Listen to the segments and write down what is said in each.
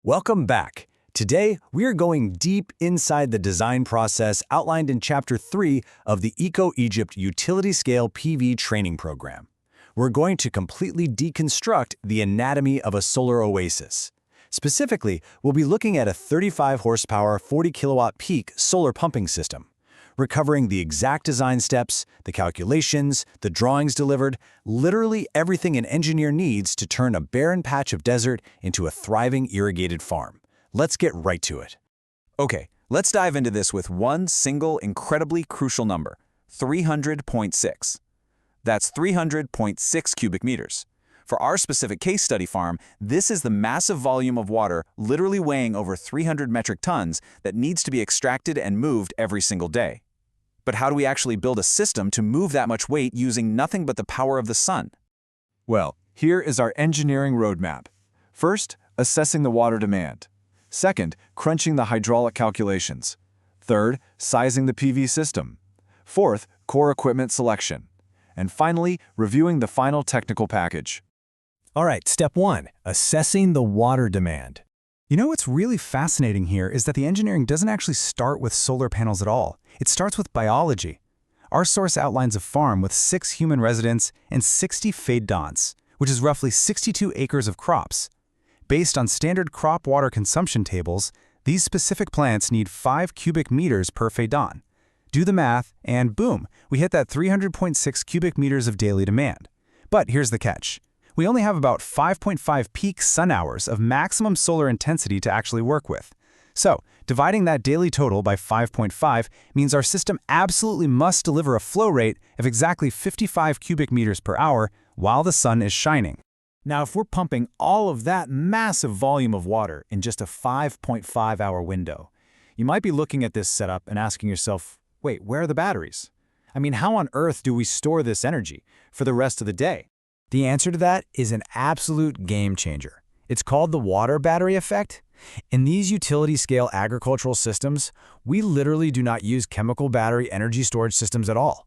Welcome back. Today, we are going deep inside the design process outlined in Chapter 3 of the Eco-Egypt Utility Scale PV Training Program. We're going to completely deconstruct the anatomy of a solar oasis. Specifically, we'll be looking at a 35 horsepower, 40 kilowatt peak solar pumping system, recovering the exact design steps, the calculations, the drawings delivered, literally everything an engineer needs to turn a barren patch of desert into a thriving irrigated farm. Let's get right to it. Okay, let's dive into this with one single incredibly crucial number, 300.6. That's 300.6 cubic meters. For our specific case study farm, this is the massive volume of water literally weighing over 300 metric tons that needs to be extracted and moved every single day. But how do we actually build a system to move that much weight using nothing but the power of the sun? Well, here is our engineering roadmap. First, assessing the water demand. Second, crunching the hydraulic calculations. Third, sizing the PV system. Fourth, core equipment selection. And finally, reviewing the final technical package. All right, step 1, assessing the water demand. You know what's really fascinating here is that the engineering doesn't actually start with solar panels at all. It starts with biology. Our source outlines a farm with 6 human residents and 60 faidans, which is roughly 62 acres of crops. Based on standard crop water consumption tables, these specific plants need 5 cubic meters per faidan. Do the math, and boom, we hit that 300.6 cubic meters of daily demand. But here's the catch. We only have about 5.5 peak sun hours of maximum solar intensity to actually work with. So, dividing that daily total by 5.5 means our system absolutely must deliver a flow rate of exactly 55 cubic meters per hour while the sun is shining. Now, if we're pumping all of that massive volume of water in just a 5.5-hour window, you might be looking at this setup and asking yourself, wait, where are the batteries? I mean, how on earth do we store this energy for the rest of the day? The answer to that is an absolute game changer. It's called the water battery effect. In these utility-scale agricultural systems, we literally do not use chemical battery energy storage systems at all.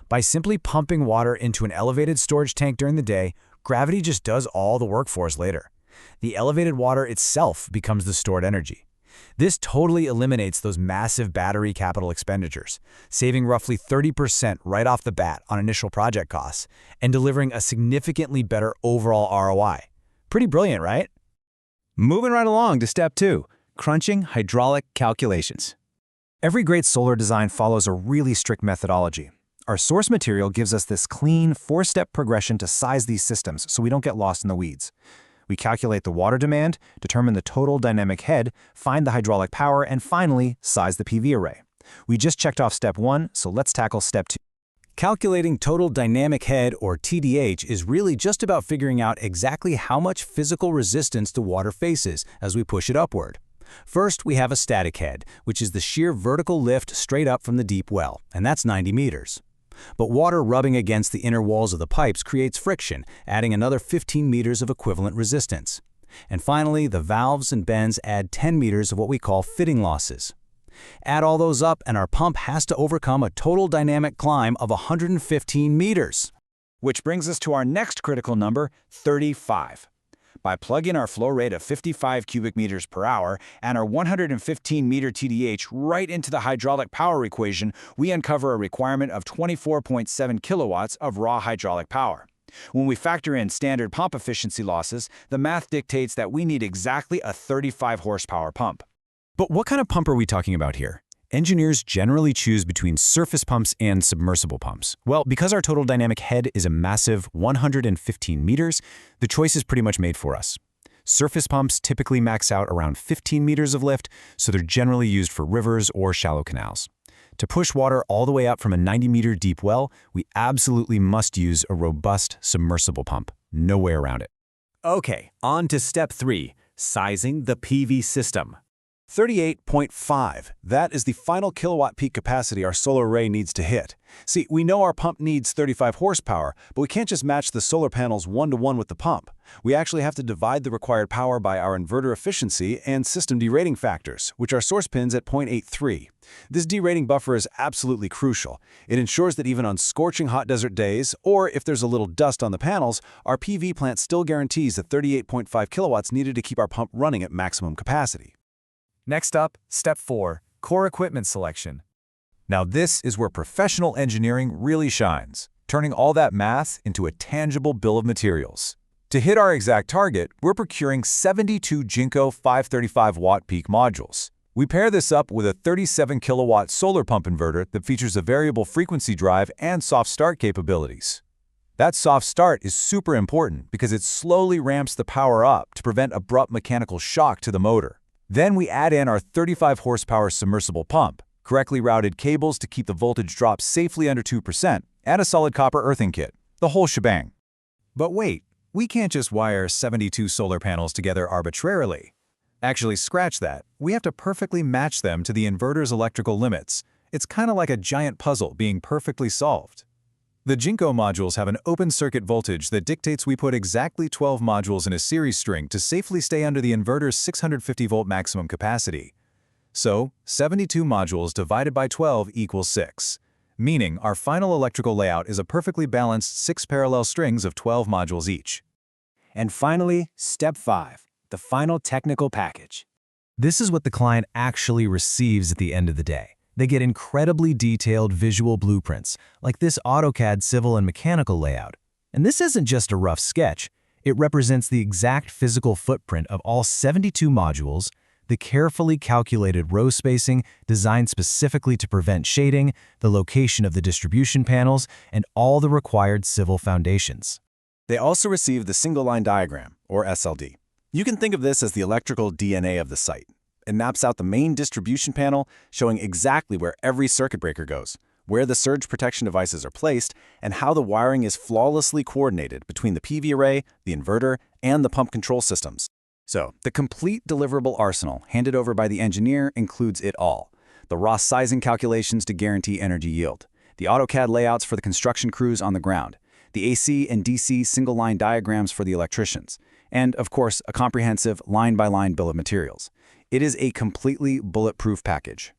By simply pumping water into an elevated storage tank during the day, gravity just does all the work for us later. The elevated water itself becomes the stored energy. This totally eliminates those massive battery capital expenditures, saving roughly 30% right off the bat on initial project costs and delivering a significantly better overall ROI. Pretty brilliant, right? Moving right along to step 2, crunching hydraulic calculations. Every great solar design follows a really strict methodology. Our source material gives us this clean 4-step progression to size these systems so we don't get lost in the weeds. We calculate the water demand, determine the total dynamic head, find the hydraulic power, and finally, size the PV array. We just checked off step 1, so let's tackle step 2. Calculating total dynamic head, or TDH, is really just about figuring out exactly how much physical resistance the water faces as we push it upward. First, we have a static head, which is the sheer vertical lift straight up from the deep well, and that's 90 meters. But water rubbing against the inner walls of the pipes creates friction, adding another 15 meters of equivalent resistance. And finally, the valves and bends add 10 meters of what we call fitting losses. Add all those up, and our pump has to overcome a total dynamic climb of 115 meters. Which brings us to our next critical number, 35. By plugging our flow rate of 55 cubic meters per hour and our 115 meter TDH right into the hydraulic power equation, we uncover a requirement of 24.7 kilowatts of raw hydraulic power. When we factor in standard pump efficiency losses, the math dictates that we need exactly a 35 horsepower pump. But what kind of pump are we talking about here? Engineers generally choose between surface pumps and submersible pumps. Well, because our total dynamic head is a massive 115 meters, the choice is pretty much made for us. Surface pumps typically max out around 15 meters of lift, so they're generally used for rivers or shallow canals. To push water all the way up from a 90-meter deep well, we absolutely must use a robust submersible pump. No way around it. Okay, on to step 3, sizing the PV system. 38.5. That is the final kilowatt peak capacity our solar array needs to hit. See, we know our pump needs 35 horsepower, but we can't just match the solar panels one-to-one with the pump. We actually have to divide the required power by our inverter efficiency and system derating factors, which are source pins at 0.83. This derating buffer is absolutely crucial. It ensures that even on scorching hot desert days, or if there's a little dust on the panels, our PV plant still guarantees the 38.5 kilowatts needed to keep our pump running at maximum capacity. Next up, step 4, core equipment selection. Now this is where professional engineering really shines, turning all that math into a tangible bill of materials. To hit our exact target, we're procuring 72 Jinko 535-watt peak modules. We pair this up with a 37-kilowatt solar pump inverter that features a variable frequency drive and soft start capabilities. That soft start is super important because it slowly ramps the power up to prevent abrupt mechanical shock to the motor. Then we add in our 35-horsepower submersible pump, correctly routed cables to keep the voltage drop safely under 2%, and a solid copper earthing kit, the whole shebang. But wait, we can't just wire 72 solar panels together arbitrarily. Actually, scratch that. We have to perfectly match them to the inverter's electrical limits. It's kind of like a giant puzzle being perfectly solved. The Jinko modules have an open circuit voltage that dictates we put exactly 12 modules in a series string to safely stay under the inverter's 650-volt maximum capacity. So, 72 modules divided by 12 equals 6, meaning our final electrical layout is a perfectly balanced 6 parallel strings of 12 modules each. And finally, step 5, the final technical package. This is what the client actually receives at the end of the day. They get incredibly detailed visual blueprints, like this AutoCAD civil and mechanical layout. And this isn't just a rough sketch. It represents the exact physical footprint of all 72 modules, the carefully calculated row spacing designed specifically to prevent shading, the location of the distribution panels, and all the required civil foundations. They also receive the single-line diagram, or SLD. You can think of this as the electrical DNA of the site. It maps out the main distribution panel, showing exactly where every circuit breaker goes, where the surge protection devices are placed, and how the wiring is flawlessly coordinated between the PV array, the inverter, and the pump control systems. So, the complete deliverable arsenal handed over by the engineer includes it all. The raw sizing calculations to guarantee energy yield, the AutoCAD layouts for the construction crews on the ground, the AC and DC single-line diagrams for the electricians, and, of course, a comprehensive line-by-line bill of materials. It is a completely bulletproof package.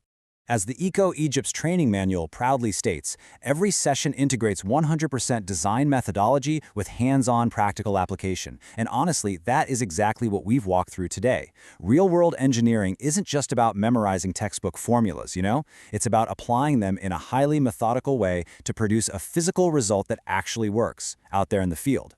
As the Eco-Egypt's training manual proudly states, every session integrates 100% design methodology with hands-on practical application. And honestly, that is exactly what we've walked through today. Real-world engineering isn't just about memorizing textbook formulas, you know? It's about applying them in a highly methodical way to produce a physical result that actually works out there in the field.